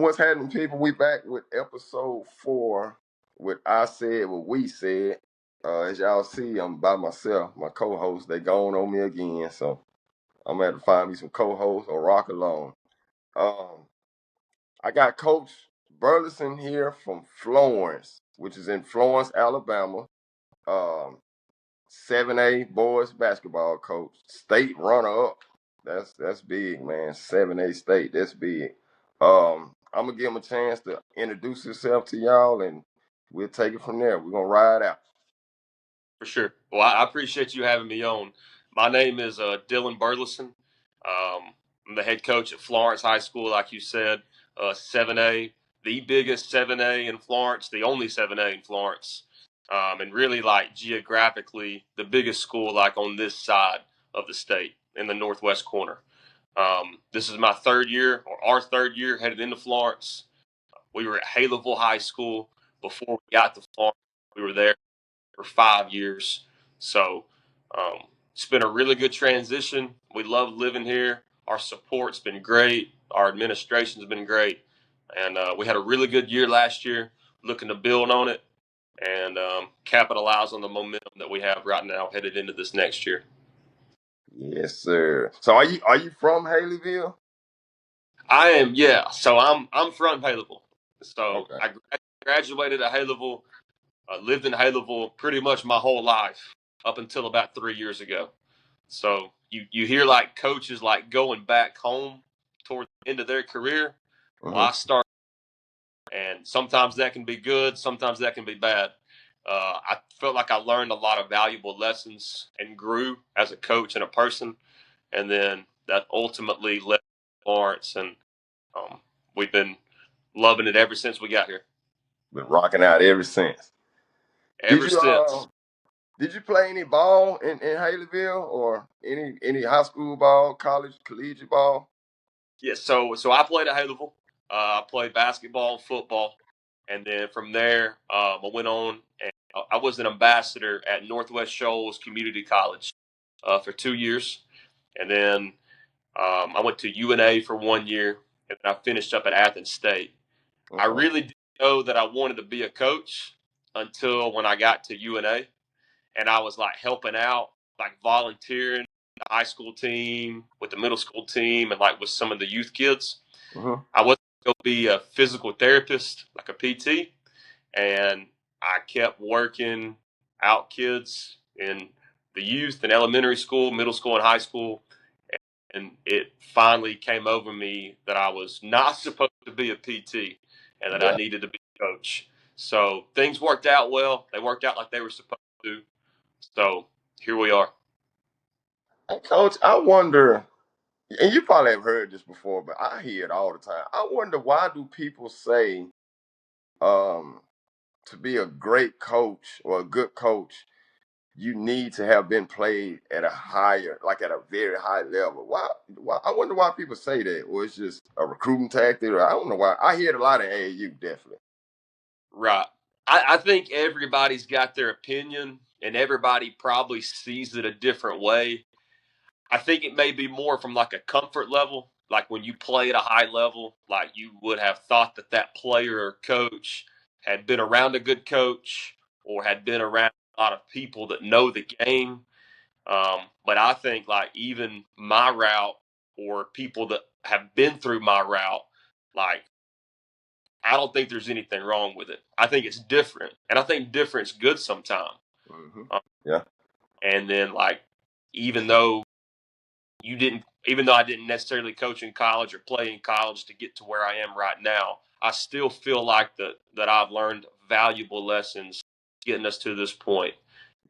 What's happening, people? We back with episode 4 with I Said What We Said. As y'all see, I'm by myself. My co-host, they gone on me again, so I'm gonna have to find me some co-hosts or rock alone. Um, I got Coach Burleson here from Florence, which is in Florence, Alabama. Um, 7A boys basketball coach, state runner up. That's big, man. 7A state, that's big. I'm gonna give him a chance to introduce himself to y'all, and we'll take it from there. We're gonna ride out. For sure. Well, I appreciate you having me on. My name is Dylan Burleson. I'm the head coach at Florence High School, like you said, 7A, the biggest 7A in Florence, the only 7A in Florence, and really like geographically the biggest school like on this side of the state in the northwest corner. This is my third year, or our third year, headed into Florence. We were at Haleyville High School before we got to Florence. We were there for 5 years. So it's been a really good transition. We love living here. Our support's been great. Our administration's been great. And we had a really good year last year, looking to build on it and capitalize on the momentum that we have right now headed into this next year. Yes, sir. So are you from Haleyville? I am, yeah. So I'm from Haleyville. So Okay. I graduated at Haleyville. I lived in Haleyville pretty much my whole life up until about 3 years ago. So you hear like coaches like going back home toward the end of their career. Well, Hmm. I started, and sometimes that can be good, sometimes that can be bad. I felt like I learned a lot of valuable lessons and grew as a coach and a person, and then that ultimately led to Florence, and um, we've been loving it ever since we got here. Been rocking out ever since. Did Ever you since. did you play any ball in Haleyville or any high school ball, college, collegiate ball? Yeah, so I played at Haleyville. I played basketball, football, and then from there, I went on and I was an ambassador at Northwest Shoals Community College for 2 years, and then I went to UNA for 1 year, and then I finished up at Athens State. I Okay. really didn't know that I wanted to be a coach until when I got to UNA, and I was like helping out, like volunteering the high school team, with the middle school team, and like with some of the youth kids. Hmm. I wasn't going to be a physical therapist, like a PT, and I kept working out kids in the youth and elementary school, middle school, and high school. And it finally came over me that I was not supposed to be a PT and that I Yeah. needed to be a coach. So things worked out well. They worked out like they were supposed to. So here we are. Hey, Coach, I wonder, and you probably have heard this before, but I hear it all the time. I wonder, why do people say um, to be a great coach or a good coach, you need to have been played at a higher, like at a very high level? Why? I wonder why people say that, or it's just a recruiting tactic, or I don't know why. I hear it a lot in AAU, definitely. Right. I think everybody's got their opinion and everybody probably sees it a different way. I think it may be more from like a comfort level, like when you play at a high level, like you would have thought that that player or coach had been around a good coach or had been around a lot of people that know the game. But I think like even my route or people that have been through my route, like I don't think there's anything wrong with it. I think it's different, and I think different's good sometimes. Hmm. Um, Yeah. and then like even though even though I didn't necessarily coach in college or play in college to get to where I am right now, I still feel like that I've learned valuable lessons getting us to this point.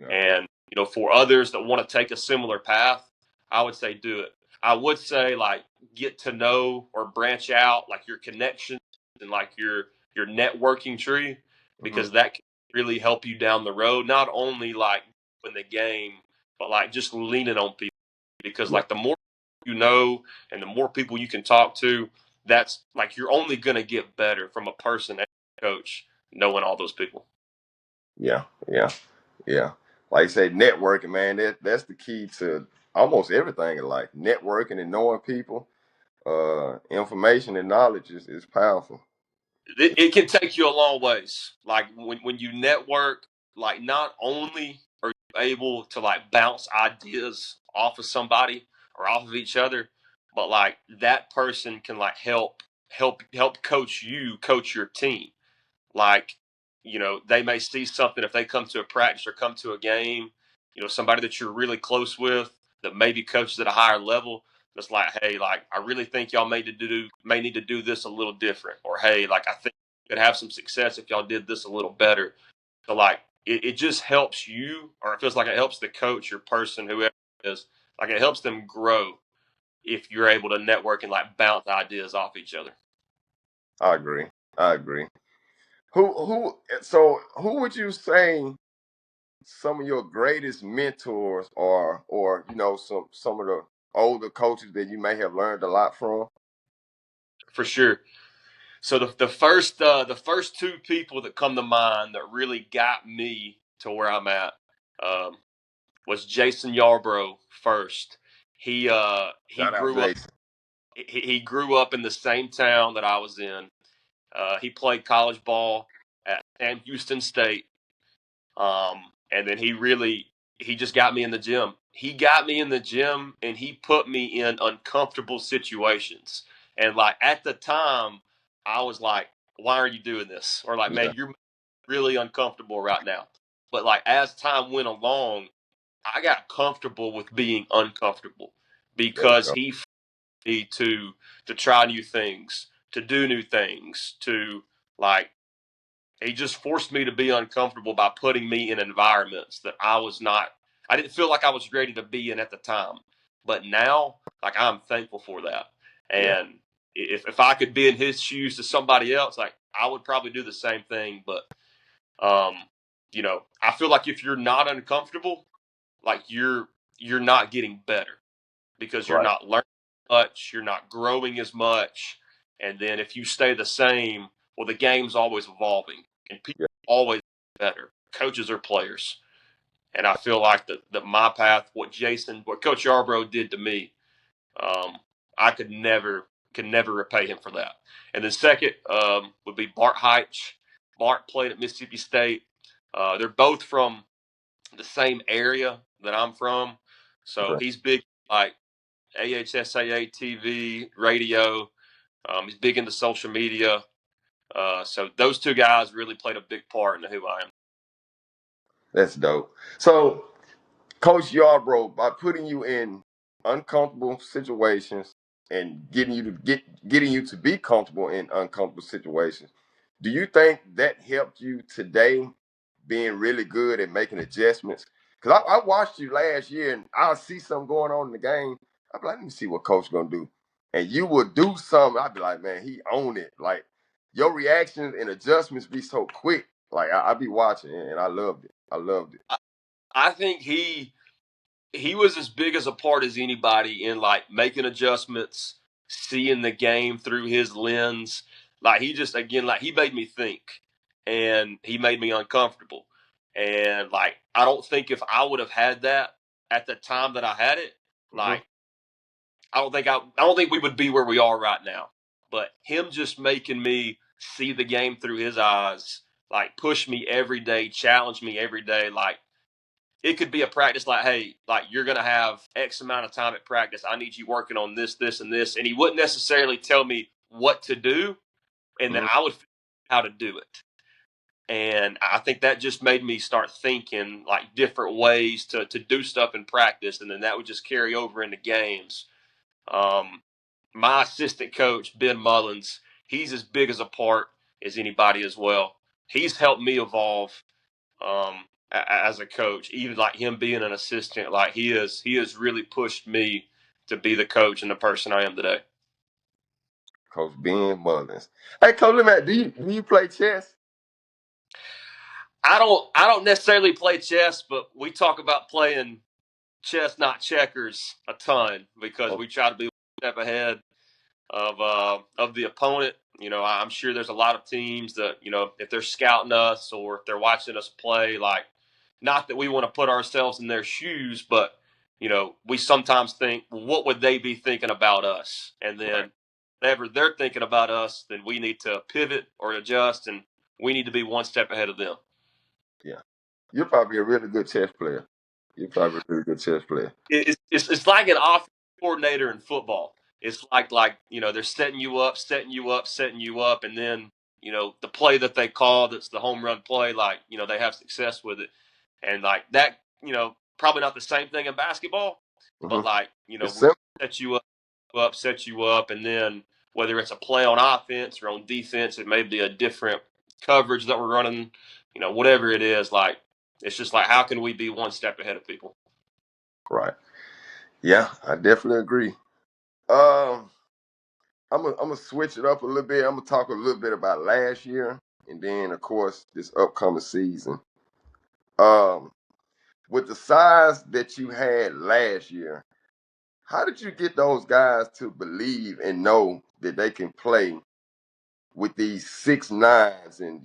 Yeah. And for others that want to take a similar path, I would say do it. I would say like get to know or branch out like your connections and like your networking tree, Hmm. because that can really help you down the road. Not only like in the game, but like just leaning on people, because Yeah. like the more you know and the more people you can talk to, that's like you're only gonna get better from a person and a coach knowing all those people. Yeah. Yeah. Yeah. Like I say, networking, man, that's the key to almost everything in life. Networking and knowing people. Information and knowledge is powerful. It can take you a long ways. Like when you network, like not only are you able to like bounce ideas off of somebody or off of each other, but like that person can like help coach your team. Like, they may see something if they come to a practice or come to a game, somebody that you're really close with that maybe coaches at a higher level. That's like, hey, like I really think y'all may need to do this a little different, or hey, like I think you could have some success if y'all did this a little better. So like it just helps you, or it feels like it helps the coach or person, whoever it is, like it helps them grow if you're able to network and like bounce ideas off each other. I agree. I agree. Who would you say some of your greatest mentors are, or some of the older coaches that you may have learned a lot from? For sure. So the first two people that come to mind that really got me to where I'm at um, was Jason Yarbrough first. He Shout out grew up Jason. he grew up in the same town that I was in. He played college ball at Sam Houston State, and then he just got me in the gym. He got me in the gym and he put me in uncomfortable situations. And like at the time, I was like, "Why are you doing this?" Or like, Yeah, "Man, you're really uncomfortable right now." But like as time went along, I got comfortable with being uncomfortable there you because go. he forced me to try new things, to do new things, to like he just forced me to be uncomfortable by putting me in environments that I didn't feel like I was ready to be in at the time. But now, like I'm thankful for that. Yeah, And if I could be in his shoes to somebody else, like I would probably do the same thing. But um, I feel like if you're not uncomfortable, like you're not getting better because you're right. not learning much, you're not growing as much. And then if you stay the same, well, the game's always evolving and people Yeah, are always better, coaches or players. And I feel like that my path, what Coach Yarbrough did to me, um, I could never repay him for that. And then second would be Bart Heitch. Bart played at Mississippi State. They're both from the same area that I'm from, so okay. he's big like AHSAA TV, radio. He's big into social media. So those two guys really played a big part in who I am. That's dope. So Coach Yarbrough, by putting you in uncomfortable situations and getting you to be comfortable in uncomfortable situations, do you think that helped you today being really good at making adjustments? Because I watched you last year and I'll see something going on in the game. I'll be like, let me see what coach gonna do. And you would do something. I'd be like, man, he owned it. Like your reactions and adjustments be so quick. Like I be watching and I loved it. I loved it. I think he was as big as a part as anybody in like making adjustments, seeing the game through his lens. Like he just again like he made me think, and he made me uncomfortable. And like I don't think if I would have had that at the time that I had it, Hmm. like I don't think we would be where we are right now. But him just making me see the game through his eyes, like push me every day, challenge me every day, like it could be a practice like, hey, like you're gonna have X amount of time at practice. I need you working on this, this, and this. And he wouldn't necessarily tell me what to do, and then Hmm. I would figure out how to do it. And I think that just made me start thinking like different ways to do stuff in practice, and then that would just carry over into games. Um, my assistant coach, Ben Mullins, he's as big as a part as anybody as well. He's helped me evolve as a coach, even like him being an assistant. Like he has really pushed me to be the coach and the person I am today. Coach Ben Mullins. Hey, Coach, Matt, do you play chess? I don't necessarily play chess, but we talk about playing chess, not checkers, a ton because Oh, we try to be one step ahead of the opponent. I'm sure there's a lot of teams that if they're scouting us or if they're watching us play, like not that we want to put ourselves in their shoes, but we sometimes think, well, what would they be thinking about us? And Right. then whenever they're thinking about us, then we need to pivot or adjust, and we need to be one step ahead of them. Yeah. You're probably a really good chess player. You're probably a really good chess player. It's like an offensive coordinator in football. It's like they're setting you up, setting you up, setting you up, and then the play that they call that's the home run play, like they have success with it, and like that, probably not the same thing in basketball, Hmm. but like It's we simple. set you up, set you up, and then whether it's a play on offense or on defense, it may be a different coverage that we're running, whatever it is, like it's just like how can we be one step ahead of people? Right. Yeah, I definitely agree. Um, I'm gonna switch it up a little bit. I'm gonna talk a little bit about last year, and then of course this upcoming season. Um, with the size that you had last year, how did you get those guys to believe and know that they can play with these 6'9" and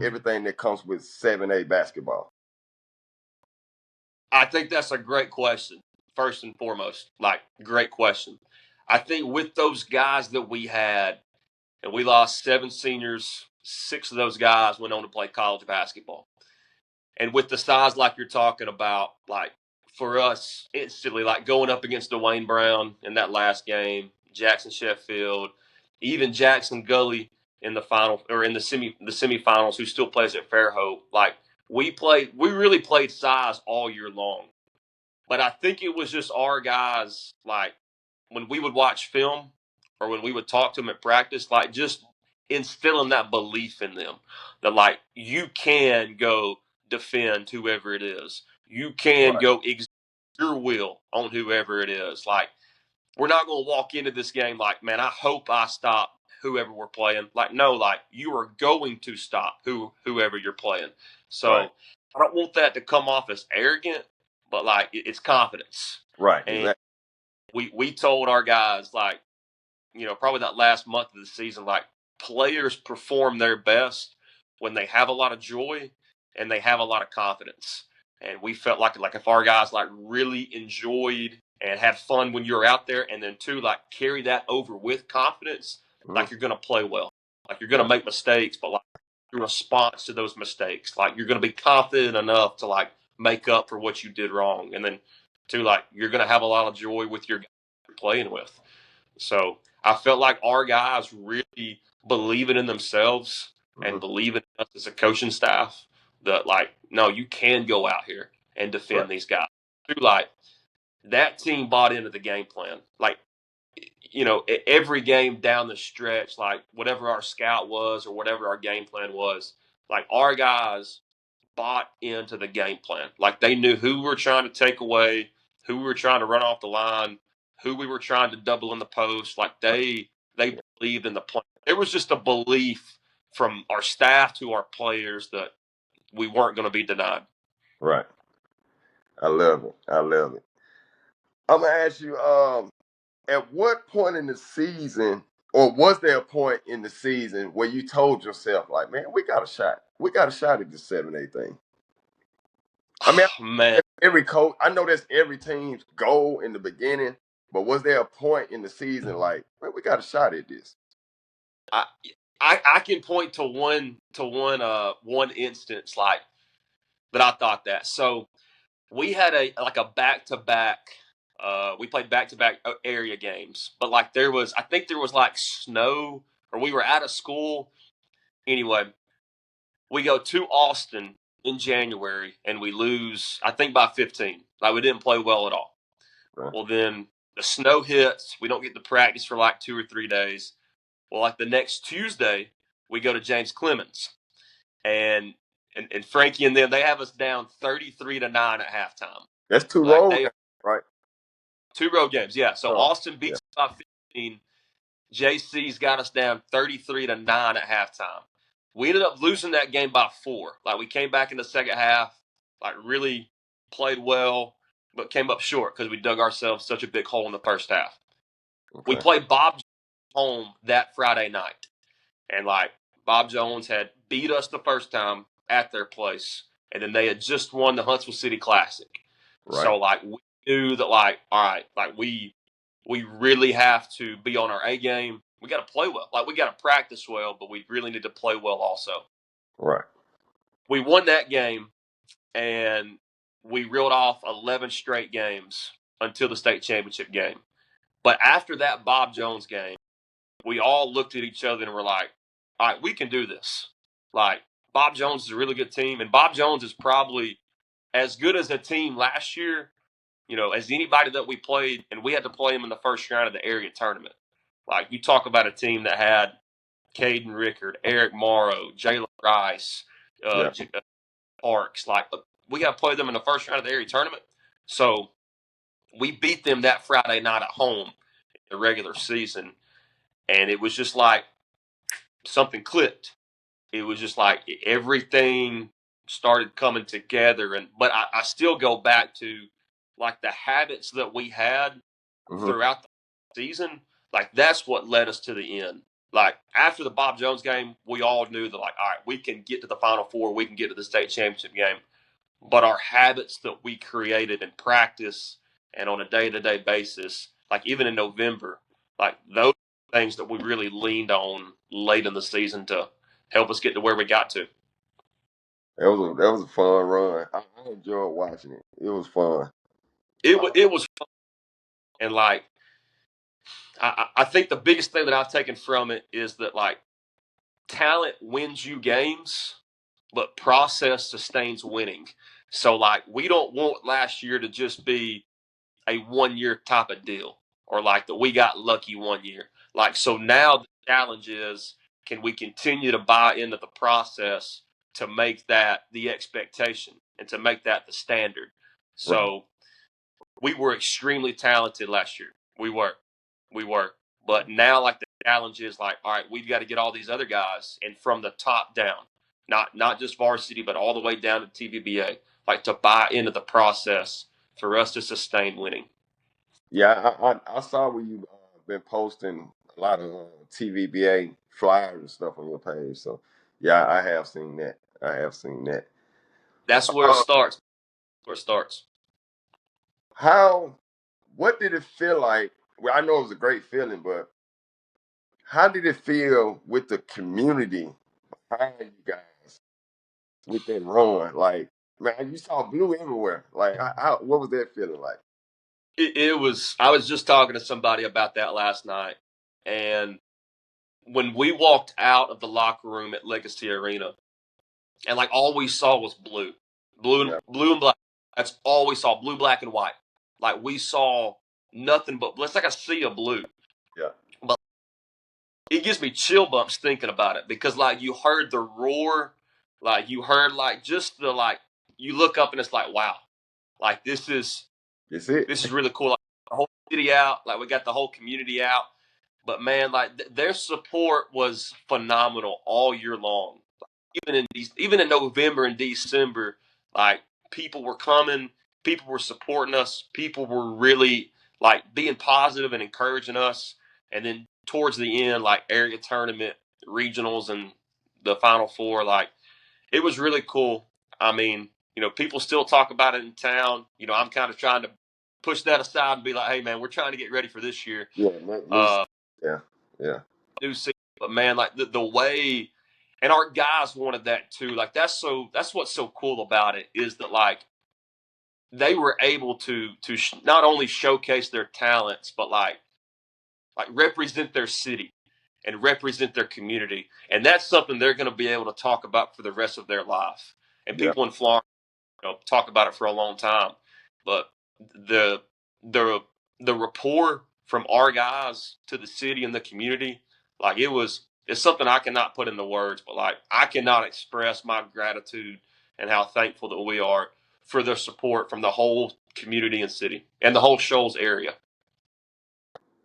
everything that comes with 7A basketball? I think that's a great question. First and foremost, like great question. I think with those guys that we had, and we lost 7 seniors, 6 of those guys went on to play college basketball. And with the size like you're talking about, like for us instantly, like going up against Dwayne Brown in that last game, Jackson Sheffield, even Jackson Gully in the final or in the semifinals, who still plays at Fairhope. Like we really played size all year long. But I think it was just our guys, like when we would watch film or when we would talk to them at practice, like just instilling that belief in them that like you can go defend whoever it is. You can Right. go exert your will on whoever it is. Like we're not going to walk into this game like, man, I hope I stop whoever we're playing. Like, no, like you are going to stop whoever you're playing. Right. So I don't want that to come off as arrogant, but like it's confidence. Right. And Exactly. we told our guys like, probably that last month of the season, like players perform their best when they have a lot of joy and they have a lot of confidence. And we felt like if our guys like really enjoyed and had fun when you're out there, and then two, like carry that over with confidence, Mhm. like you're gonna play well. Like you're gonna Right. make mistakes, but like your response to those mistakes, like you're gonna be confident enough to like make up for what you did wrong. And then two, like you're gonna have a lot of joy with your guys you're playing with. So I felt like our guys really believing in themselves and Mhm. believing in us as a coaching staff that like, no, you can go out here and Right. defend these guys. Like that team bought into the game plan. Like, every game down the stretch, like whatever our scout was or whatever our game plan was, like our guys bought into the game plan. Like they knew who we were trying to take away, who we were trying to run off the line, who we were trying to double in the post. Like they Yeah. believed in the plan. There was just a belief from our staff to our players that we weren't going to be denied. Right. I love it. I love it. I'm gonna ask you, at what point in the season, or was there a point in the season where you told yourself, like, man, we got a shot. We got a shot at this 7A thing. I mean, Man, every coach, I know that's every team's goal in the beginning, but was there a point in the season like, man, we got a shot at this? I I can point to one instance like that I thought that. So we had a back to back. We played back to back area games, but like I think there was like snow, or we were out of school. Anyway, we go to Austin in January and we lose, I think by 15. Like we didn't play well at all. Right. Well, then the snow hits. We don't get to practice for like 2 or 3 days. Well, like the next Tuesday, we go to James Clemens, and and Frankie and them, they have us down 33-9 at halftime. That's two Like road they games, are right? 2 road games, yeah. So Oh, Austin yeah. beats us by 15. JC's got us down 33-9 at halftime. We ended up losing that game by 4. Like we came back in the second half, like really played well, but came up short because we dug ourselves such a big hole in the first half. We Okay. played Bob home that Friday night, and like Bob Jones had beat us the first time at their place, and then they had just won the Huntsville City Classic. Right. So like knew that like, all right, like we really have to be on our A game. We got to play well. Like we got to practice well, but we really need to play well also. Right. We won that game, and we reeled off 11 straight games until the state championship game. But after that Bob Jones game, we all looked at each other and were like, all right, we can do this. Like, Bob Jones is a really good team, and Bob Jones is probably as good as a team last year, as anybody that we played, and we had to play him in the first round of the area tournament. Like, you talk about a team that had Caden Rickard, Eric Morrow, Jalen Rice, Yeah. Parks. Like, we got to play them in the first round of the area tournament. So we beat them that Friday night at home in the regular season, and it was just like something clicked. It was just like everything started coming together. But I still go back to like the habits that we had Hmm. throughout the season. Like that's what led us to the end. Like after the Bob Jones game, we all knew that like, all right, we can get to the Final Four, we can get to the state championship game. But our habits that we created in practice and on a day-to-day basis, like even in November, like those things that we really leaned on late in the season to help us get to where we got to. That was a fun run. I enjoyed watching it. It was fun. It was fun. And like I think the biggest thing that I've taken from it is that like talent wins you games, but process sustains winning. So like we don't want last year to just be a 1 year type of deal, or like that we got lucky 1 year. Like so now the challenge is, can we continue to buy into the process to make that the expectation and to make that the standard? Right. So we were extremely talented last year. We were. But now like the challenge is like, all right, we've got to get all these other guys and from the top down, not just varsity, but all the way down to TVBA, like to buy into the process for us to sustain winning. Yeah, I saw where you been posting a lot of TVBA flyers and stuff on your page. So yeah, I have seen that. I have seen that. That's where it Uh, starts. Where it starts. how? What did it feel like? Well, I know it was a great feeling, but how did it feel with the community behind you guys with that run? Like, man, you saw blue everywhere. Like, what was that feeling like? It was. I was just talking to somebody about that last night, and when we walked out of the locker room at Legacy Arena, and like all we saw was Yeah, blue and black. That's all we saw, blue, black, and white. Like we saw nothing but it's like a sea of blue. yeah, But it gives me chill bumps thinking about it because like you heard the roar, like you heard like just the like you look up and it's like wow, like that's it. this is really cool. Like the whole city out, like we got the whole community out. But man, like their support was phenomenal all year long. Even in November and December, like people were coming, people were supporting us, people were really like being positive and encouraging us. And then towards the end, like area tournament, regionals, and the Final Four, like it was really cool. I mean, people still talk about it in town. I'm kind of trying to push that aside and be like, hey, man, we're trying to get ready for this year. Yeah, Uh, yeah, yeah, New season, but man, like the way, and our guys wanted that too. Like that's what's so cool about it is that like they were able to not only showcase their talents, but like represent their city and represent their community, and that's something they're going to be able to talk about for the rest of their life. And yeah. people in Florence, talk about it for a long time. But the the the rapport from our guys to the city and the community, like it's something I cannot put into words, but like I cannot express my gratitude and how thankful that we are for their support from the whole community and city and the whole Shoals area.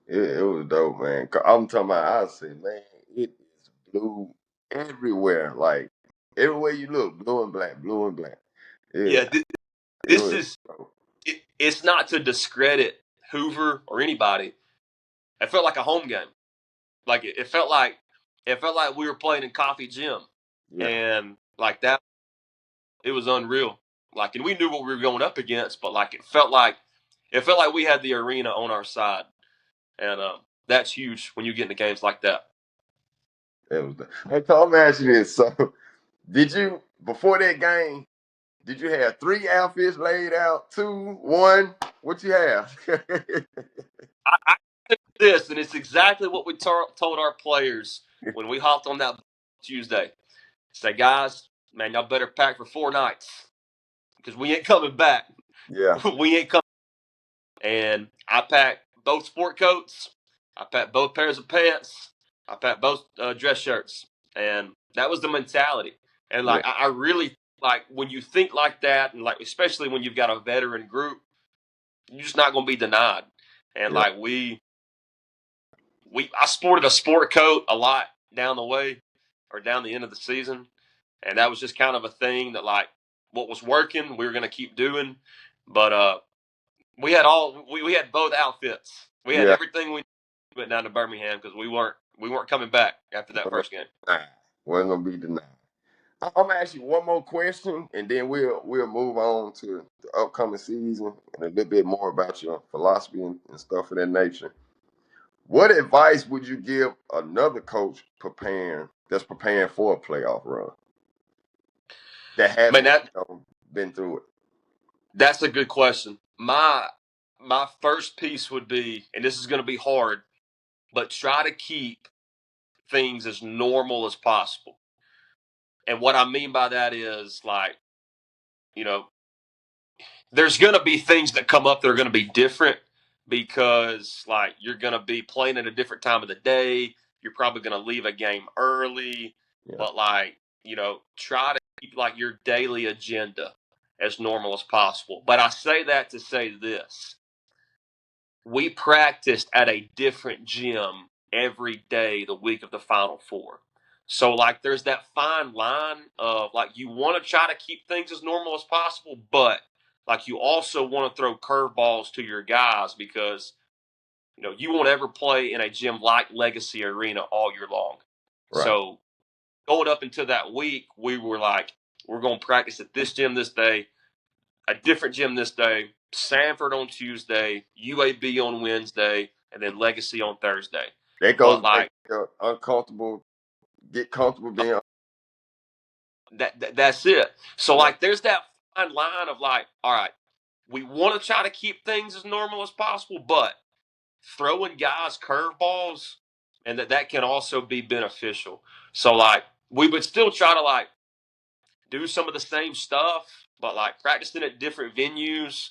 It was dope, man. I'm talking about. I said, man, it is blue everywhere. Like everywhere you look, blue and black, blue and black. Yeah, Yeah, it this was is dope. it's not to discredit Hoover or anybody. It felt like a home game. Like it felt like we were playing in Coffee Gym, Yeah, and like that, it was unreal. Like, and we knew what we were going up against, but like it felt like it felt like we had the arena on our side, and that's huge when you get into games like that. It was hey, Tom, let me ask you this. So, did you before that game? Did you have 3 outfits laid out? 2, 1? What you have? I think this, and it's exactly what we told our players when we hopped on that Tuesday. Say, guys, man, y'all better pack for 4 nights because we ain't coming back. Yeah, We ain't coming. And I packed both sport coats. I packed both pairs of pants. I packed both dress shirts, and that was the mentality. And yeah, like, I really like when you think like that, and like especially when you've got a veteran group, you're just not going to be denied. And yeah, like I sported a sport coat a lot down the way or down the end of the season, and that was just kind of a thing that like what was working we were going to keep doing, but we had both outfits. We had yeah. everything we went down to Birmingham because we weren't coming back after that first game. Nah, wasn't gonna be denied. I'm gonna ask you one more question, and then we'll move on to the upcoming season and a little bit more about your philosophy and stuff of that nature. What advice would you give another coach preparing for a playoff run that Man, haven't been through it? that's a good question. My first piece would be, and this is going to be hard, but try to keep things as normal as possible. And what I mean by that is like, you know, there's going to be things that come up that are going to be different because like you're going to be playing at a different time of the day. You're probably going to leave a game early, Yeah, but like, try to keep like your daily agenda as normal as possible. But I say that to say this. We practiced at a different gym every day the week of the Final Four. So like there's that fine line of like you want to try to keep things as normal as possible, but like you also want to throw curveballs to your guys because you won't ever play in a gym like Legacy Arena all year long. right. So going up into that week, we were like, we're going to practice at this gym this day, a different gym this day, Sanford on Tuesday, UAB on Wednesday, and then Legacy on Thursday. That But goes back like to uncomfortable. Get comfortable being. that's it. So Yeah, like there's that fine line of like, all right, we want to try to keep things as normal as possible, but throwing guys curveballs and that can also be beneficial. So like we would still try to like do some of the same stuff, but like practicing at different venues.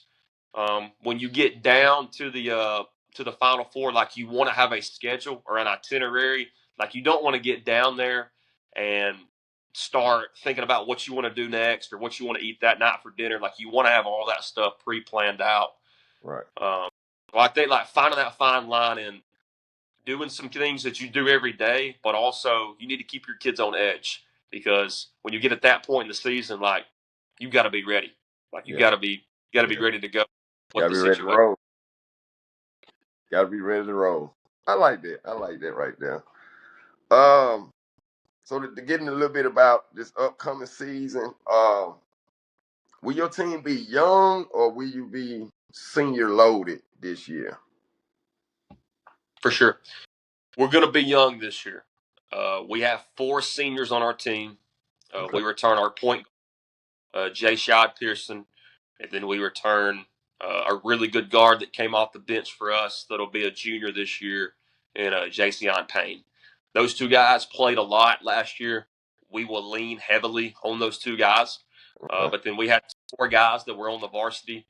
When you get down to the Final Four, like you want to have a schedule or an itinerary. Like you don't want to get down there and start thinking about what you want to do next or what you want to eat that night for dinner. Like you want to have all that stuff pre-planned out. right. Um, well, I think like finding that fine line and doing some things that you do every day, but also you need to keep your kids on edge because when you get at that point in the season, like you got to be ready. Like Yeah, you got to be yeah. ready to go. What Gotta the be ready to situation? roll. Gotta be ready to roll. I like that. I like that right there. Um, so to get in a little bit about this upcoming season, will your team be young or will you be senior loaded this year? For sure, we're going to be young this year. We have 4 seniors on our team. Okay. We return our point Jay Shad Pearson, and then we return a really good guard that came off the bench for us that'll be a junior this year, and Jason Payne. Those 2 guys played a lot last year. We will lean heavily on those 2 guys, Okay. but then we had 4 guys that were on the varsity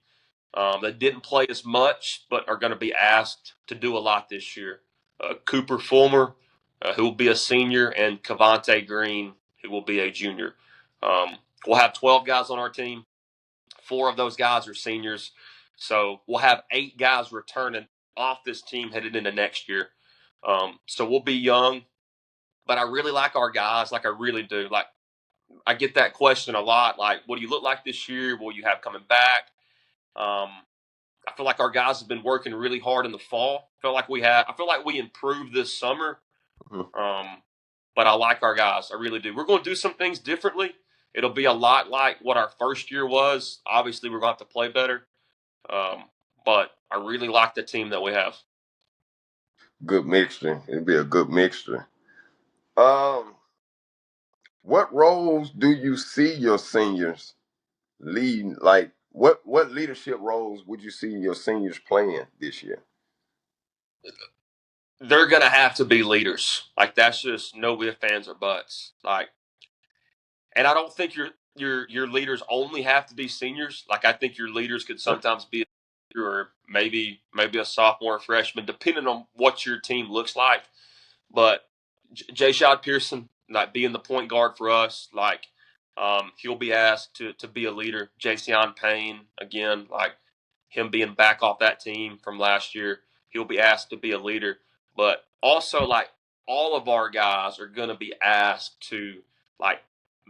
that didn't play as much, but are going to be asked to do a lot this year. Cooper Fulmer, who will be a senior, and Cavante Green, who will be a junior. Um, we'll have 12 guys on our team. 4 of those guys are seniors. So we'll have 8 guys returning off this team headed into next year. So we'll be young, but I really like our guys. Like I really do. Like I get that question a lot. Like, what do you look like this year? What will you have coming back? Um, I feel like our guys have been working really hard in the fall. I feel like we improved this summer. Mhm. Um, but I like our guys. I really do. We're going to do some things differently. It'll be a lot like what our first year was. Obviously, we're going to have to play better. Um, but I really like the team that we have. Good mixture. It'd be a good mixture. Um, what roles do you see your seniors lead? Like, what leadership roles would you see your seniors playing this year? They're gonna have to be leaders. Like that's just no ifs, ands, or buts. Like, and I don't think your leaders only have to be seniors. Like I think your leaders could sometimes be or maybe a sophomore or freshman, depending on what your team looks like. But Jay Shad Pearson, like being the point guard for us, like he'll be asked to be a leader. Jason Payne, again, like him being back off that team from last year, he'll be asked to be a leader. But also, like all of our guys are going to be asked to like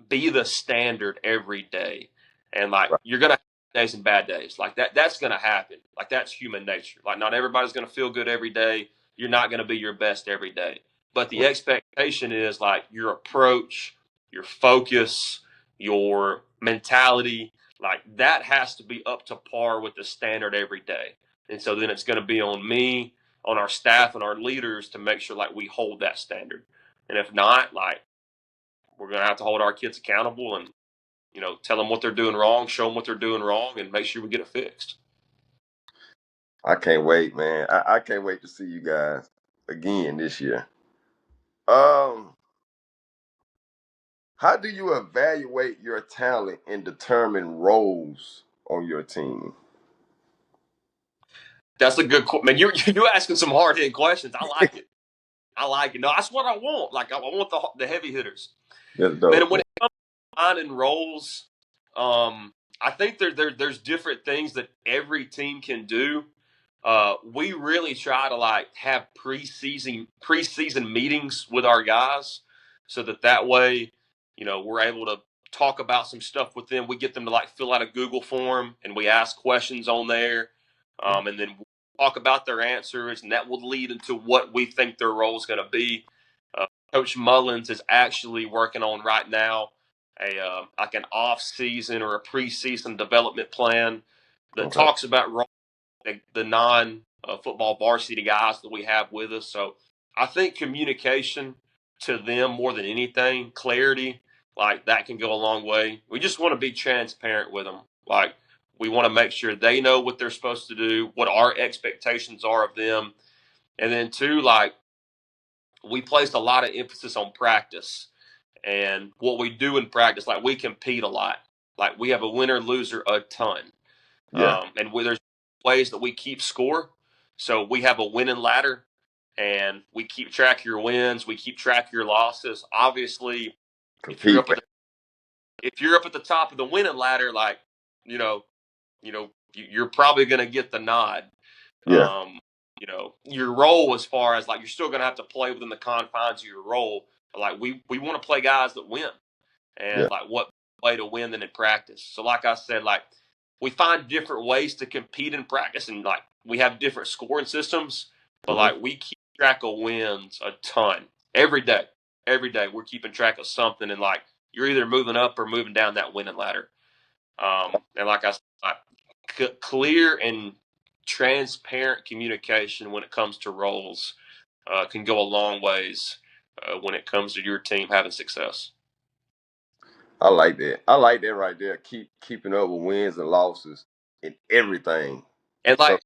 be the standard every day, and like Right. you're going to have days and bad days. Like that's going to happen. Like that's human nature. Like not everybody's going to feel good every day. You're not going to be your best every day. But the expectation is like your approach, your focus, your mentality, like that has to be up to par with the standard every day. And so then it's going to be on me, on our staff, and our leaders to make sure like we hold that standard. And if not, like we're going to have to hold our kids accountable and tell them what they're doing wrong, show them what they're doing wrong, and make sure we get it fixed. I can't wait, man. I can't wait to see you guys again this year. Um, how do you evaluate your talent and determine roles on your team? That's a good question. Man, you're asking some hard hitting questions. I like it. I like it. No, that's what I want. Like I want the heavy hitters. That's Man, dope, and when man. it comes to finding roles, I think there's different things that every team can do. We really try to like have preseason meetings with our guys, so that way, we're able to talk about some stuff with them. We get them to like fill out a Google form, and we ask questions on there, and then we talk about their answers, and that will lead into what we think their role is going to be. Coach Mullins is actually working on right now a like an off season or a preseason development plan that Okay. talks about the non football varsity guys that we have with us. So I think communication to them more than anything, clarity, like that can go a long way. We just want to be transparent with them. Like we want to make sure they know what they're supposed to do, what our expectations are of them. And then two, like we placed a lot of emphasis on practice and what we do in practice. Like we compete a lot. Like we have a winner loser a ton. Yeah. And there's ways that we keep score. So we have a winning ladder, and we keep track of your wins. We keep track of your losses. Obviously, if you're Compete, up man. at the, if you're up at the top of the winning ladder, like you know, you're probably going to get the nod. Yeah. Your role as far as like you're still going to have to play within the confines of your role. But like we want to play guys that win, Yeah. and like what way to win than in practice. So like I said, like we find different ways to compete in practice, and like we have different scoring systems, but Hmm. like we keep track of wins a ton every day. Every day we're keeping track of something, and like you're either moving up or moving down that winning ladder. And like I said, like, clear and transparent communication when it comes to roles can go a long ways when it comes to your team having success. I like that. I like that right there. Keeping up with wins and losses and everything. And So like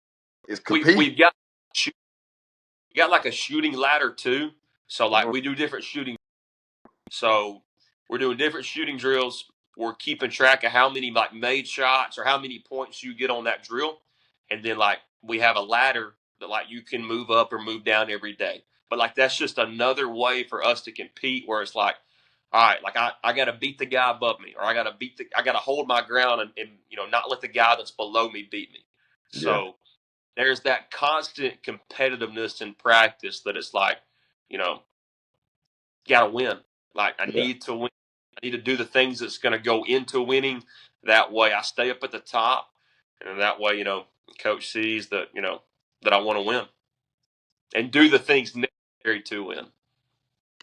it's we compete. we've got we got like a shooting ladder too. So like Hmm. we do different shooting. So we're doing different shooting drills. We're keeping track of how many like made shots or how many points you get on that drill. And then like we have a ladder that like you can move up or move down every day. But like that's just another way for us to compete where it's like, all right, like I gotta beat the guy above me, or I gotta hold my ground and not let the guy that's below me beat me. Yeah. So there's that constant competitiveness in practice that it's like, you know, gotta win. Like I Yeah. need to win. I need to do the things that's going to go into winning. That way, I stay up at the top, and that way, coach sees that that I want to win and do the things necessary to win.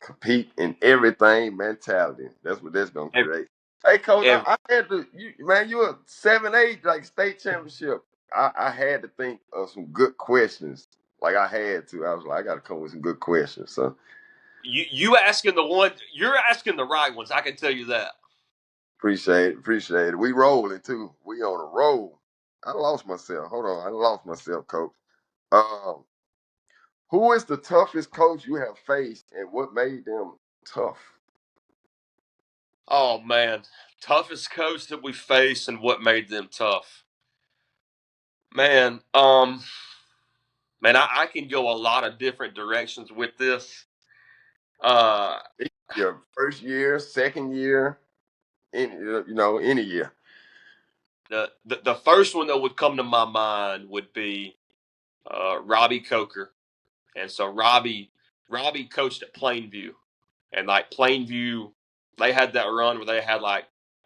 Compete in everything mentality. That's what that's gonna Every, create. Hey, coach, every, I had to. You, man, you a 7A like state championship. I had to think of some good questions. Like I had to. I was like, I got to come with some good questions. So You asking the one, you're asking the right ones. I can tell you that. appreciate it. We rolling too. We on a roll. I lost myself. Hold on, I lost myself, coach. Um, who is the toughest coach you have faced, and what made them tough? Oh man, toughest coach that we faced and what made them tough. Man, I can go a lot of different directions with this. Uh, Your first year, second year, any year. the first one that would come to my mind would be Robbie Coker, and so Robbie coached at Plainview, and like Plainview, they had that run where they had like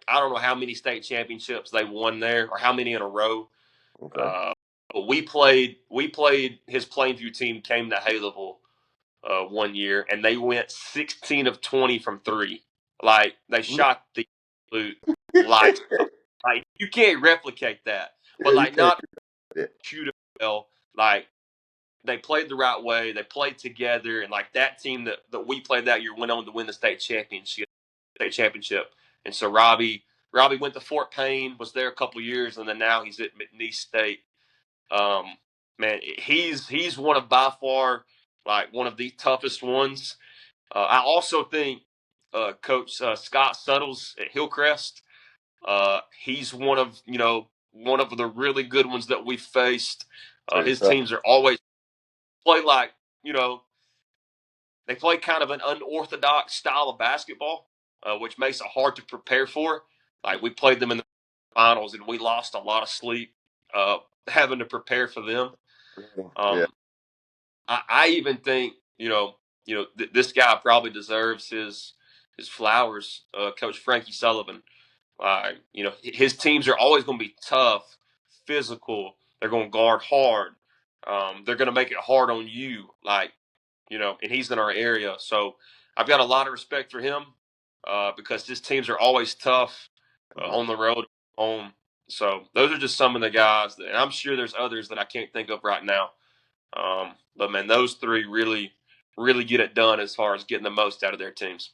I don't know how many state championships they won there or how many in a row. Okay. Uh, but we played his Plainview team came to Haleville one year, and they went 16 of 20 from three. Like they shot the absolute lights out. Like you can't replicate that. Yeah, But you like can't not do that. shoot it well. Like they played the right way. They played together, and like that team that we played that year went on to win the state championship. State championship. And so Robbie went to Fort Payne, was there a couple years, and then now he's at McNeese State. Um, man, he's one of by far like one of the toughest ones. I also think Coach Scott Suttles at Hillcrest. He's one of the really good ones that we faced. Pretty His tough. teams are always play like you know they play kind of an unorthodox style of basketball, which makes it hard to prepare for. Like we played them in the finals and we lost a lot of sleep having to prepare for them. Yeah. Um, I even think this guy probably deserves his flowers. Coach Frankie Sullivan. His teams are always going to be tough, physical. They're going to guard hard. They're going to make it hard on you, and he's in our area. So I've got a lot of respect for him because his teams are always tough Mhm. on the road, home. So those are just some of the guys, and I'm sure there's others that I can't think of right now. But man, those three really, really get it done as far as getting the most out of their teams.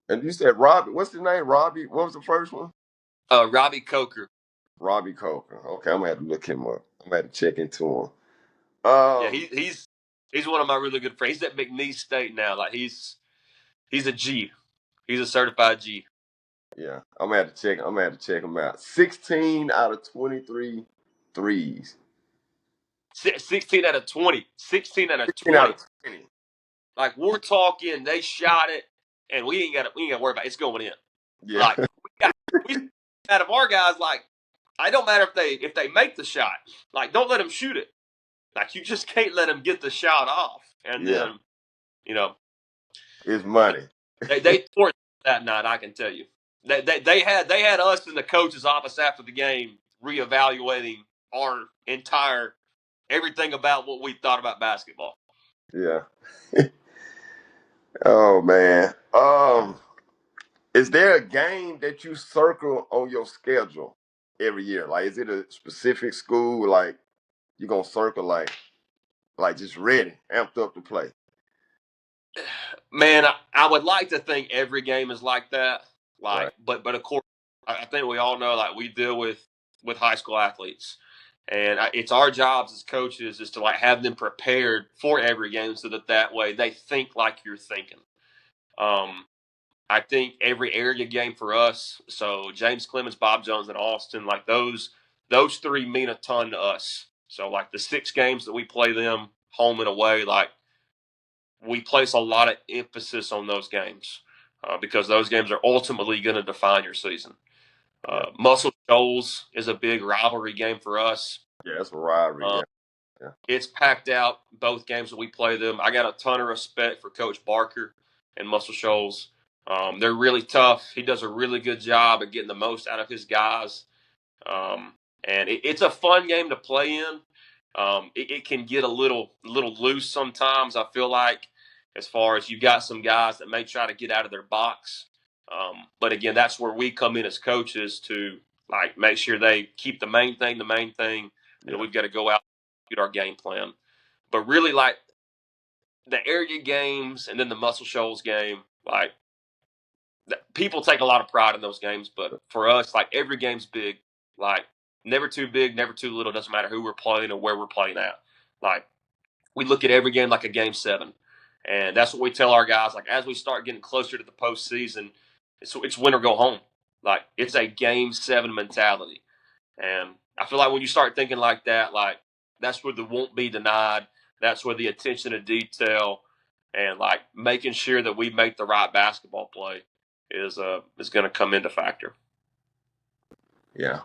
And you said Robbie. What's his name? Robbie. What was the first one? Robbie Coker. Robbie Coker. Okay, I'm gonna have to look him up. I'm gonna have to check into him. Yeah, Um, he's one of my really good friends. He's at McNeese State now. Like he's a G. He's a certified G. yeah, I'm gonna have to check. I'm gonna have to check him out. 16 out of 23 threes. 16 out of 20. 16 out of 16 out 20. of 20. Like we're talking, they shot it, and we ain't got to worry about it. It's going in. Yeah, Like we out of our guys. Like I don't matter if they make the shot. Like don't let them shoot it. Like you just can't let them get the shot off. And yeah, then you know it's money. they tore it that night. I can tell you. They had us in the coach's office after the game reevaluating our entire everything about what we thought about basketball. Yeah. Oh man. Is there a game that you circle on your schedule every year? Like, is it a specific school? Like, you gonna circle like just ready, amped up to play? Man, I would like to think every game is like that. Like, Right. but of course, I think we all know like we deal with high school athletes, and it's our jobs as coaches is to like have them prepared for every game so that way they think like you're thinking. Um, I think every area game for us. So James Clemens, Bob Jones, and Austin, like those three mean a ton to us. So like the 6 games that we play them home and away, like we place a lot of emphasis on those games because those games are ultimately going to define your season. Yeah. Muscle Shoals is a big rivalry game for us. Yeah, that's a rivalry. Uh, Yeah. Yeah. it's packed out both games that we play them. I got a ton of respect for Coach Barker and Muscle Shoals. They're really tough. He does a really good job at getting the most out of his guys. Um, and it's a fun game to play in. It can get a little loose sometimes. I feel like, as far as you've got some guys that may try to get out of their box. But again, that's where we come in as coaches to Like, make sure they keep the main thing the main thing, and Yeah. we've got to go out and get our game plan. But really, like the area games and then the Muscle Shoals game, like people take a lot of pride in those games. But for us, like every game's big. Like never too big, never too little. Doesn't matter who we're playing or where we're playing at. Like we look at every game like a game seven, and that's what we tell our guys. Like as we start getting closer to the postseason, it's win or go home. Like it's a game seven mentality. And I feel like when you start thinking like that, like that's where the won't be denied. That's where the attention to detail and like making sure that we make the right basketball play is going to come into factor. Yeah.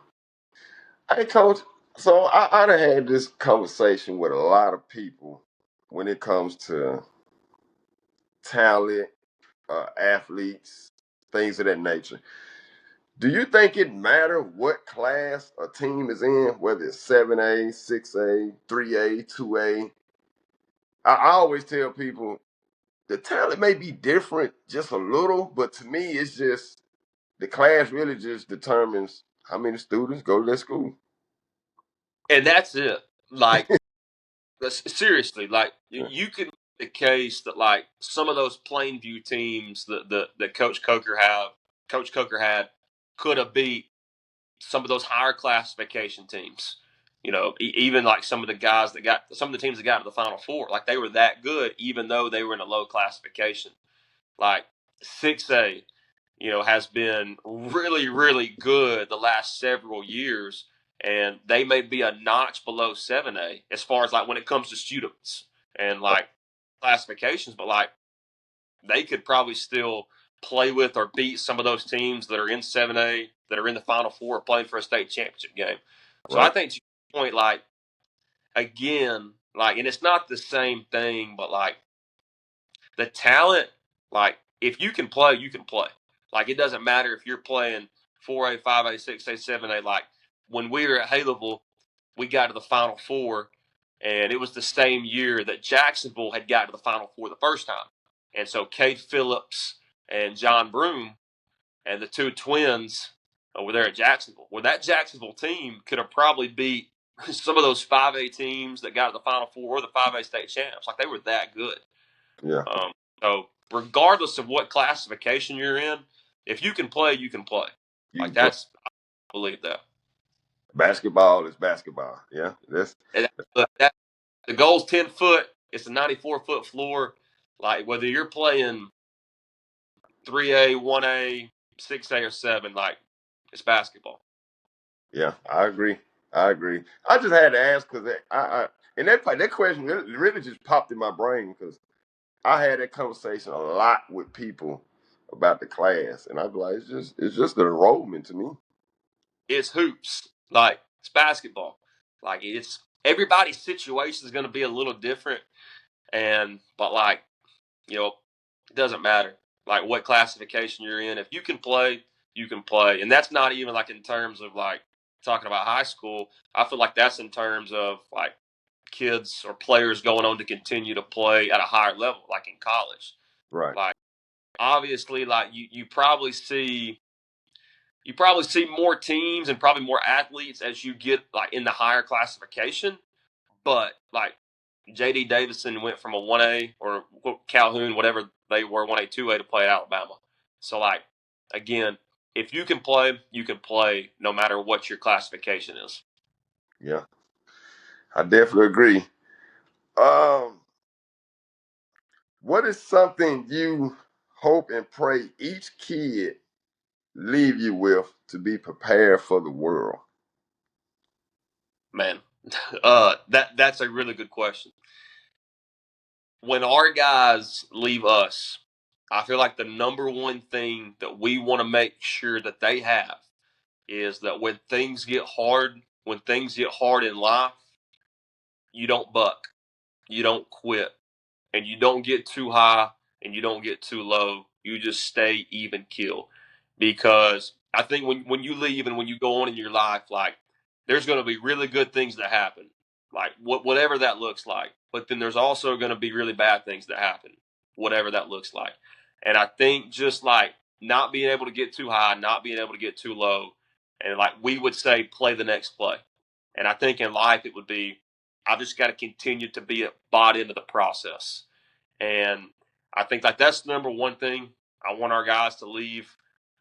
Hey, coach. So I done had this conversation with a lot of people when it comes to talent, athletes, things of that nature. Do you think it matter what class a team is in, whether it's 7A, 6A, 3A, 2A? I always tell people the talent may be different just a little, but to me, it's just the class really just determines how many students go to that school. And that's it. Like seriously, like you could make the case that like some of those Plainview teams that Coach Coker had could have beat some of those higher classification teams. You know, even like some of the guys that got some of the teams that got to the Final Four, like they were that good, even though they were in a low classification. Like 6A, you know, has been really, really good the last several years, and they may be a notch below 7A as far as like when it comes to students and like classifications, but like they could probably still play with or beat some of those teams that are in 7A that are in the Final Four playing for a state championship game. So I Right. think to your point, like again, like, and it's not the same thing, but like the talent, like if you can play, you can play. Like it doesn't matter if you're playing 4A, 5A, 6A, 7A. Like when we were at Haleville, we got to the Final Four, and it was the same year that Jacksonville had got to the Final Four the first time. And so Kate Phillips and John Broom and the two twins were there at Jacksonville. Well, that Jacksonville team could have probably beat some of those 5A teams that got to the Final Four or the 5A state champs. Like they were that good. Yeah. So regardless of what classification you're in, if you can play, you can play. You Like can play. that's I believe that. Basketball is basketball. Yeah. That's And the goal's 10 foot. It's a 94-foot floor. Like whether you're playing 3A, 1A, 6A, or 7, like it's basketball. yeah. I agree. I agree. I just had to ask because I and that question really just popped in my brain because I had that conversation a lot with people about the class, and I'd be like, it's just the enrollment to me. It's hoops. Like it's basketball. Like it's everybody's situation is going to be a little different, but like you know, it doesn't matter like what classification you're in. If you can play, you can play, and that's not even like in terms of like talking about high school. I feel like that's in terms of like kids or players going on to continue to play at a higher level, like in college. Right. Like obviously, like you probably see more teams and probably more athletes as you get like in the higher classification. But like J.D. Davison went from a 1A or Calhoun, whatever they were, 1A, 2A to play at Alabama. So like again, if you can play no matter what your classification is. Yeah. I definitely agree. Um, what is something you hope and pray each kid leave you with to be prepared for the world? Man, that's a really good question. When our guys leave us, I feel like the number one thing that we want to make sure that they have is that when things get hard in life, you don't buck, you don't quit, and you don't get too high and you don't get too low. You just stay even kill. Because I think when you leave and when you go on in your life, like there's going to be really good things that happen, like whatever that looks like. But then there's also going to be really bad things that happen, whatever that looks like. And I think just like not being able to get too high, not being able to get too low, and like we would say, play the next play. And I think in life it would be, I've just got to continue to be bought into the process. And I think like that's the number one thing. I want our guys to leave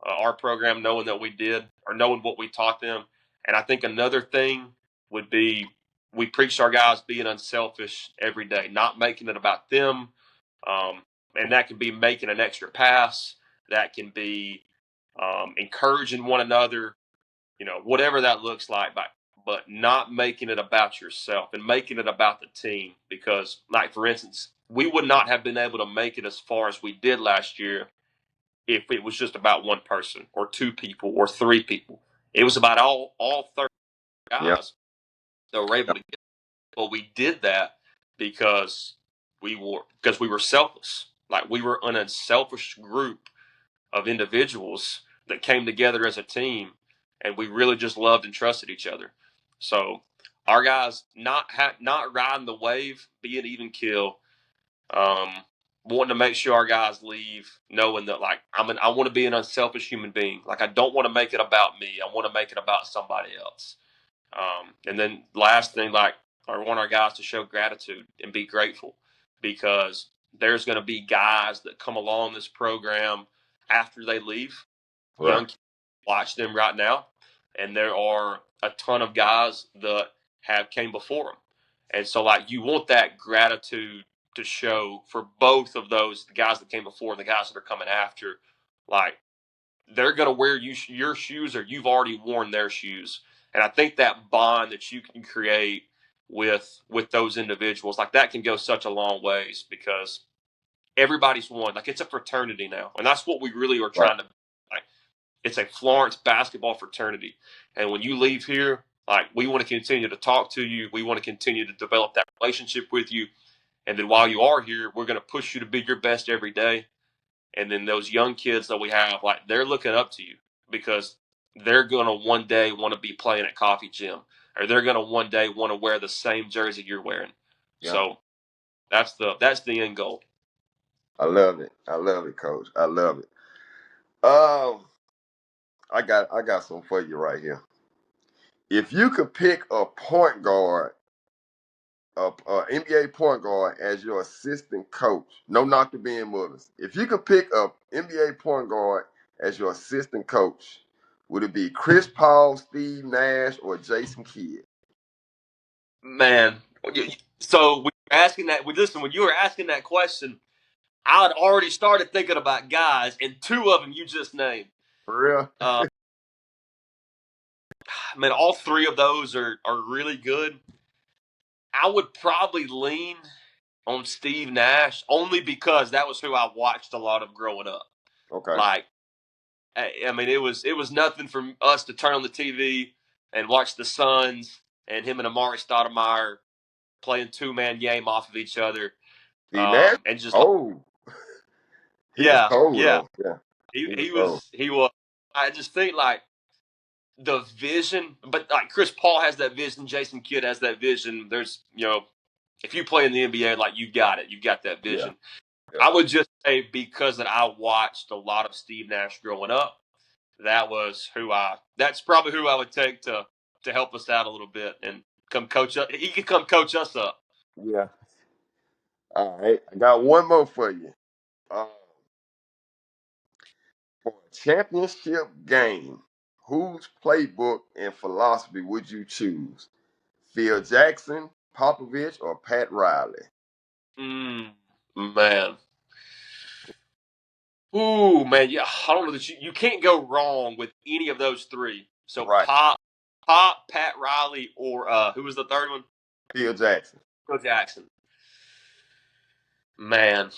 our program knowing that we did, or knowing what we taught them. And I think another thing would be, we preach our guys being unselfish every day, not making it about them. And that can be making an extra pass. That can be encouraging one another, whatever that looks like, but not making it about yourself and making it about the team. Because, like, for instance, we would not have been able to make it as far as we did last year if it was just about one person or two people or three people. It was about all 30 Yeah. guys that were able to get. But we did that because we were selfless. Like, we were an unselfish group of individuals that came together as a team, and we really just loved and trusted each other. So our guys not riding the wave, being even kill, wanting to make sure our guys leave knowing that, like, I want to be an unselfish human being. Like, I don't want to make it about me. I want to make it about somebody else. And then last thing, like, I want our guys to show gratitude and be grateful, because there's going to be guys that come along this program after they leave. Right. Young kids, watch them right now, and there are a ton of guys that have came before them. And so, like, you want that gratitude to show for both of those, the guys that came before and the guys that are coming after. Like, they're going to wear your shoes, or you've already worn their shoes. And I think that bond that you can create with those individuals, like, that can go such a long ways, because everybody's one. Like, it's a fraternity now, and that's what we really are Right. trying to. Like, it's a Florence basketball fraternity, and when you leave here, like, we want to continue to talk to you. We want to continue to develop that relationship with you, and then while you are here, we're going to push you to be your best every day. And then those young kids that we have, like, they're looking up to you, because they're going to one day want to be playing at Coffee Gym, or they're going to one day want to wear the same jersey you're wearing. Yeah. So that's the end goal. I love it. I love it, Coach. I love it. I got some for you right here. If you could pick a point guard, a NBA point guard as your assistant coach, no knock to Ben Mullins. If you could pick a NBA point guard as your assistant coach, would it be Chris Paul, Steve Nash, or Jason Kidd? Man, so we were asking that. Listen, when you were asking that question, I had already started thinking about guys, and two of them you just named. For real? Uh, man, all three of those are really good. I would probably lean on Steve Nash, only because that was who I watched a lot of growing up. Okay. Like, I mean, it was nothing for us to turn on the TV and watch the Suns and him and Amari Stoudemire playing 2-man game off of each other, Steve Nash? and just like, Oh, he was yeah, cold yeah, though. Yeah, he he was he cold. was he was. I just think, like, the vision, but like Chris Paul has that vision, Jason Kidd has that vision. There's, if you play in the NBA, like, you got it, you got that Yeah, vision. yeah, I would just say, because that I watched a lot of Steve Nash growing up, that's probably who I would take to help us out a little bit and come coach up. He could come coach us up. yeah. All right, I got one more for you. Um, for a championship game, whose playbook and philosophy would you choose? Phil Jackson, Popovich, or Pat Riley? Man. Ooh, man, yeah, I don't know that you can't go wrong with any of those three. So Right, Pat Riley, or who was the third one? Phil Jackson. Phil Jackson. Man,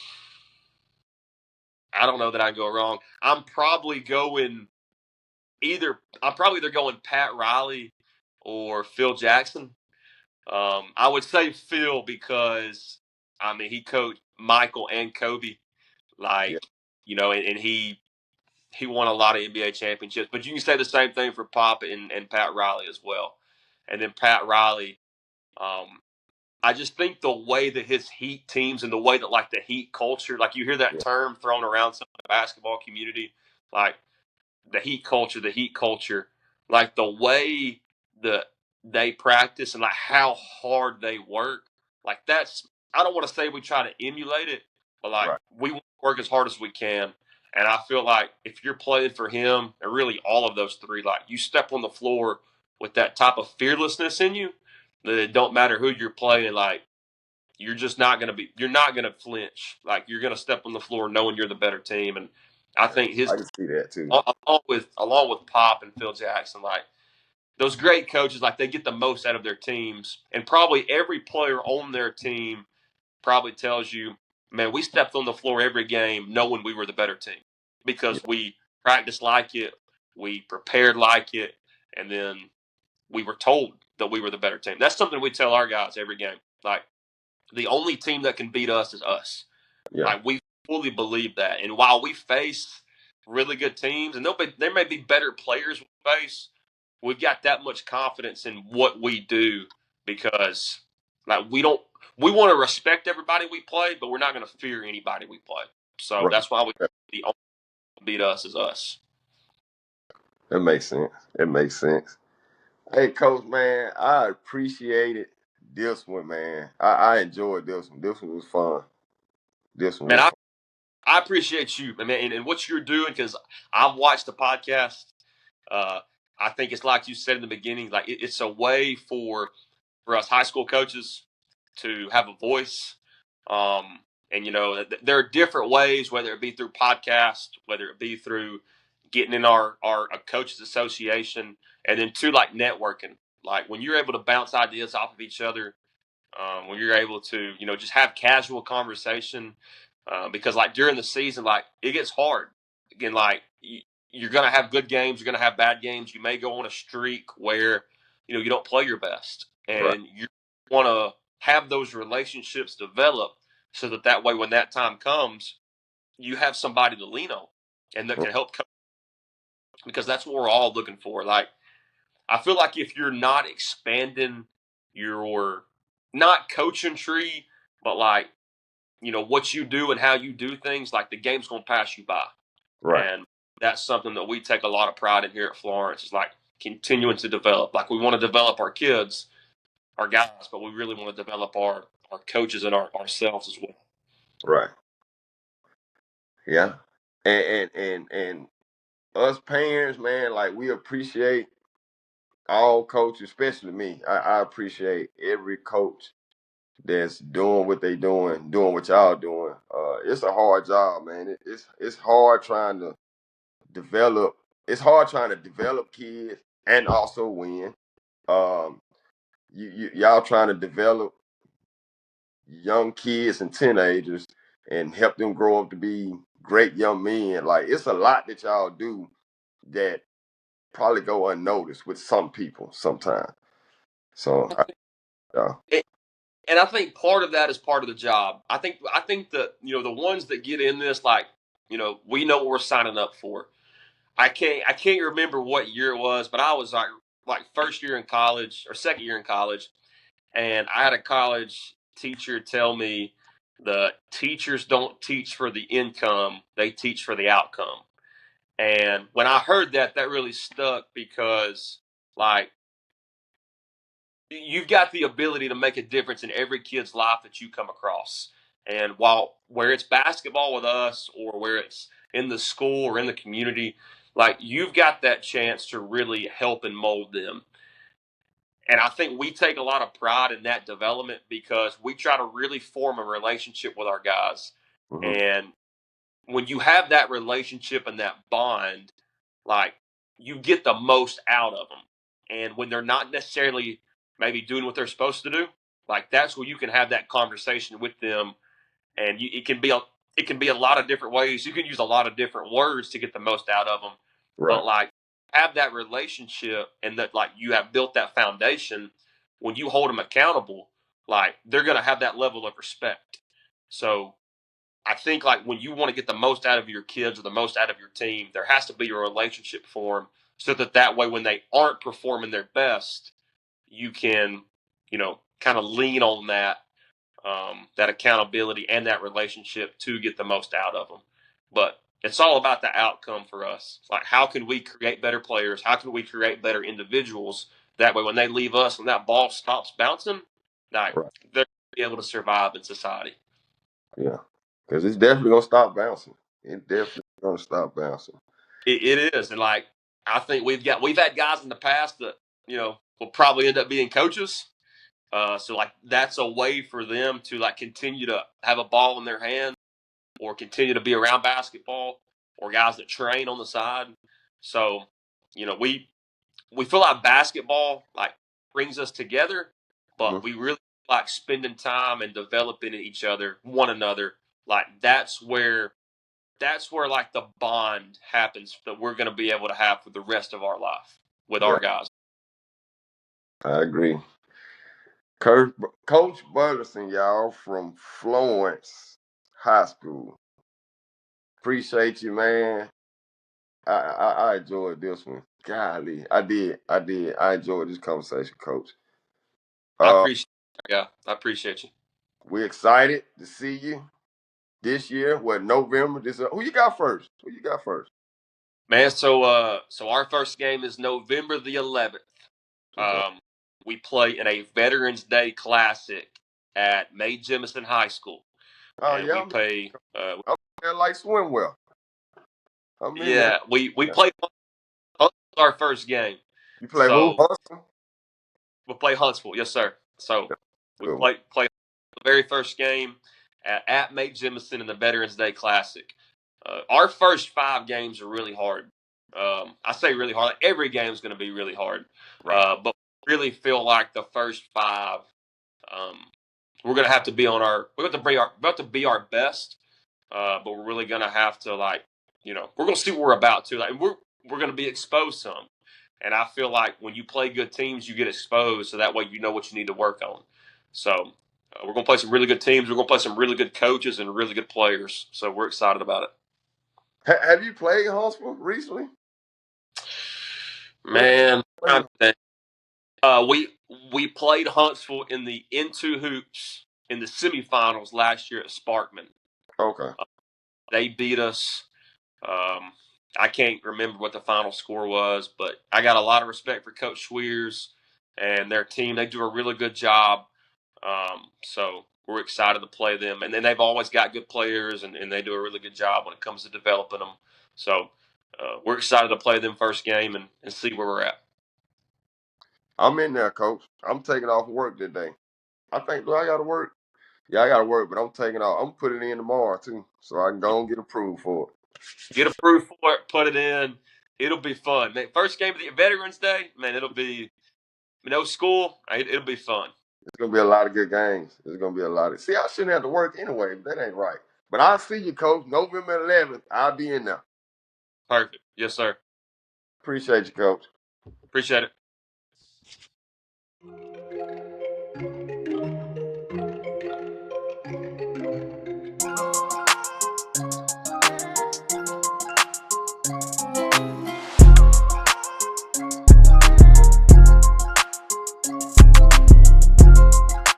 I don't know that I go wrong. I'm probably either going Pat Riley or Phil Jackson. I would say Phil, because, I mean, he coached Michael and Kobe, Yeah, like, and he won a lot of NBA championships. But you can say the same thing for Pop and Pat Riley as well. And then Pat Riley, um, I just think the way that his Heat teams, and the way that, like, the Heat culture, like, you hear that yeah, term thrown around some of the basketball community, like, the Heat culture, the Heat culture. like the way that they practice and like how hard they work, like that's I don't want to say we try to emulate it, but like Right. we work as hard as we can. And I feel like if you're playing for him, and really all of those three, like you step on the floor with that type of fearlessness in you, that it don't matter who you're playing, like you're not gonna flinch. Like you're gonna step on the floor knowing you're the better team. And I Yeah. think his I can see that too. along with Pop and Phil Jackson, like those great coaches, like they get the most out of their teams, and probably every player on their team probably tells you, man, we stepped on the floor every game knowing we were the better team Yeah. because we practiced like it, we prepared like it, and then we were told that we were the better team. That's something we tell our guys every game. Like the only team that can beat us is us. Yeah. Like we fully believe that. And while we face really good teams, and there may be better players we face, we've got that much confidence in what we do because like we want to respect everybody we play, but we're not going to fear anybody we play. So Right. that's why Yeah. the only beat us is us. That makes sense. It makes sense. Hey, Coach, man, I appreciated this one, man. I enjoyed this one. This one was fun. This one Man, was I appreciate you, man, and what you're doing because I've watched the podcast. Uh, I think it's like you said in the beginning, like it's a way for us high school coaches to have a voice. And there are different ways, whether it be through podcast, whether it be through getting in our coaches association, and then to like networking. Like when you're able to bounce ideas off of each other, when you're able to just have casual conversation, because like during the season, like it gets hard. Again, like you're gonna have good games, you're gonna have bad games. You may go on a streak where you don't play your best, right. and you want to have those relationships develop so that way when that time comes, you have somebody to lean on and that Mm. can help coach, because that's what we're all looking for. Like I feel like if you're not expanding your not coaching tree, but like what you do and how you do things, like the game's gonna pass you by. Right. And that's something that we take a lot of pride in here at Florence. Is like continuing to develop. Like we want to develop our kids, our guys, but we really want to develop our coaches and ourselves as well. Right. Yeah. And us parents, man, like we appreciate all coaches, especially me. I appreciate every coach that's doing what they doing what y'all doing. It's a hard job, man. It's hard trying to develop. It's hard trying to develop kids and also win. Um, y'all trying to develop young kids and teenagers and help them grow up to be great young men. Like it's a lot that y'all do that probably go unnoticed with some people sometimes. So, yeah. And I think part of that is part of the job. I think that the ones that get in this, like we know what we're signing up for. I can't remember what year it was, but I was like first year in college or second year in college, and I had a college teacher tell me the teachers don't teach for the income, they teach for the outcome. And when I heard that, that really stuck because like you've got the ability to make a difference in every kid's life that you come across. And while where it's basketball with us or where it's in the school or in the community, like you've got that chance to really help and mold them. And I think we take a lot of pride in that development because we try to really form a relationship with our guys. Hmm. And when you have that relationship and that bond, like you get the most out of them. And when they're not necessarily maybe doing what they're supposed to do, like that's where you can have that conversation with them, and it can be a lot of different ways. You can use a lot of different words to get the most out of them, Right. but like have that relationship and that like you have built that foundation. When you hold them accountable, like they're gonna have that level of respect. So I think like when you want to get the most out of your kids or the most out of your team, there has to be a relationship formed so that way when they aren't performing their best, you can kind of lean on that accountability and that relationship to get the most out of them. But it's all about the outcome for us. Like, how can we create better players? How can we create better individuals? That way, when they leave us, when that ball stops bouncing, like, Right. they're going to be able to survive in society. Yeah. Because it's definitely gonna stop bouncing. It's definitely gonna stop bouncing. It is, and like, I think we've had guys in the past that will probably end up being coaches. So like, that's a way for them to like continue to have a ball in their hand or continue to be around basketball, or guys that train on the side. So, we feel like basketball like brings us together, Hmm. but we really like spending time and developing one another. Like, that's where like the bond happens that we're going to be able to have for the rest of our life with Yeah, our guys. I agree. Coach Burleson, y'all, from Florence High School. Appreciate you, man. I enjoyed this one. Golly, I did. I enjoyed this conversation, Coach. I Uh, appreciate Yeah, I appreciate you. we're excited to see you this year. What, November? Who you got first? Who you got first? Man, so our first game is November the 11th. Okay. We play in a Veterans Day Classic at Mae Jemison High School, Oh and yeah, we play. I'm there like swim well. I'm in there. Yeah, we play our first game, You play who? so Hustle? we'll play Huntsville. Yes, sir. So we Good one. play the very first game at Mae Jemison in the Veterans Day Classic. Our first 5 games are really hard. I say really hard. Like, every game is going to be really hard, Right. but really feel like the first 5. Um, we're gonna have to be on our. We're about to be our best, but we're really gonna have to like, we're gonna see what we're about to. Like, we're gonna be exposed some, and I feel like when you play good teams, you get exposed, so that way you know what you need to work on. So we're gonna play some really good teams. We're gonna play some really good coaches and really good players. So we're excited about it. Have you played Huntsville recently? When Man, played? we played Huntsville in the Into Hoops in the semifinals last year at Sparkman. Okay. They beat us. Um, I can't remember what the final score was, but I got a lot of respect for Coach Schweers and their team. They do a really good job. So we're excited to play them. And then they've always got good players, and they do a really good job when it comes to developing them. So we're excited to play them first game and see where we're at. I'm in there, Coach. I'm taking off work today. I think, do I got to work? Yeah, I got to work, but I'm taking off. I'm putting it in tomorrow, too, so I can go and get approved for it. Get approved for it, put it in. It'll be fun. Man, first game of the Veterans Day, man, it'll be no school. It'll be fun. It's going to be a lot of good games. There's going to be a lot of. See, I shouldn't have to work anyway, but that ain't right. But I'll see you, Coach. November 11th, I'll be in there. Perfect. Yes, sir. Appreciate you, Coach. Appreciate it.